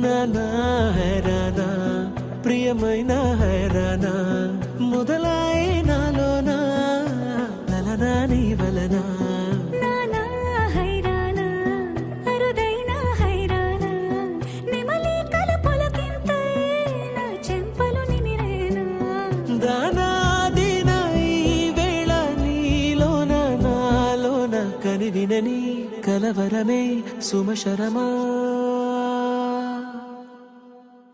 నానా హైరానా ప్రియమైన హైరానా మొదలాయి నాలోనా లలనా నీ వలనా నానా హైరానా అరుదైన హైరానా నెమలి కలపులకింతై నా చెంపలు నిమిరేనా దానా దినా ఈ వేళ నీలోన నాలోన కనివినని కలవరమే సుమశరమా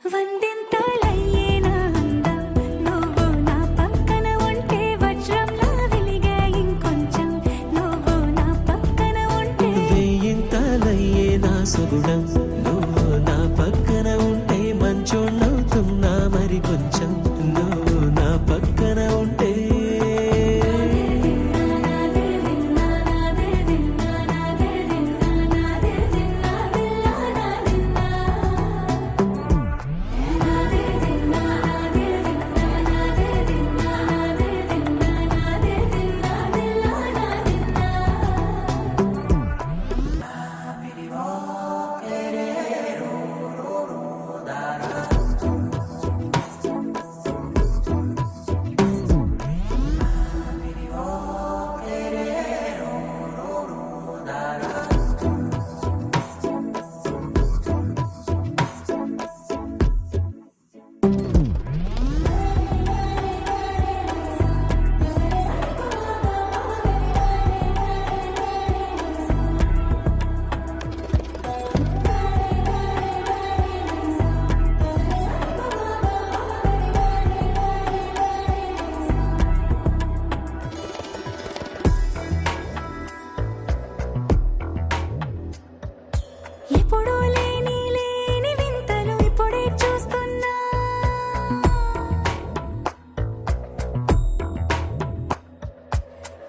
వందెంతలయ్యేనా అందం నువ్వు నా పక్కన ఉంటే వజ్రంలా వెలిగే ఇంకొంచెం నువ్వు నా పక్కన ఉంటే వెయ్యింతలయ్యే నా సుగుణం నువ్వు నా పక్కన ఉంటే మంచోళ్ళవుతున్నా మరి కొంచెం నువ్వు నా పక్కన ఉంటే ఎప్పుడూ లేని వింతలు ఇప్పుడే చూస్తున్నా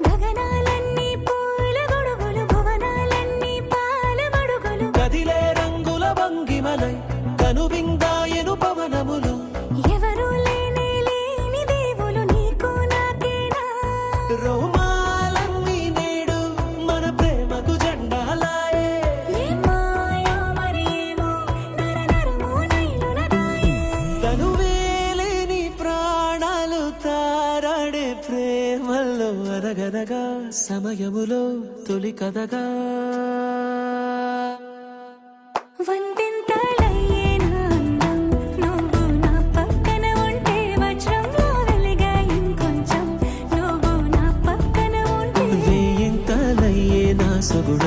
గగనాలన్నీ పూల గొడుగులు భువనాలన్నీ పాల గొడుగులు కదిలే రంగుల భంగిమలై కనువిందాయను పవనములు ఎవరూ లేని దేవులు నీకు నాకేనా రోమాలన్నీ నేడు మన ప్రేమకు జెండాలాయే ఏ మాయో మరేమో నరనరమో నైలునదాయే తనువేలేని ప్రాణాలు తారాడే ప్రేమల్లో అరగనగా సమయములో తొలి కథగా వందెంతలయ్యేనా అందం నువ్వు నా పక్కన ఉంటే వజ్రంలా వెలిగే ఇంకొంచెం నువ్వు నా పక్కన ఉంటే వెయ్యింతలయ్యే నా సగుణ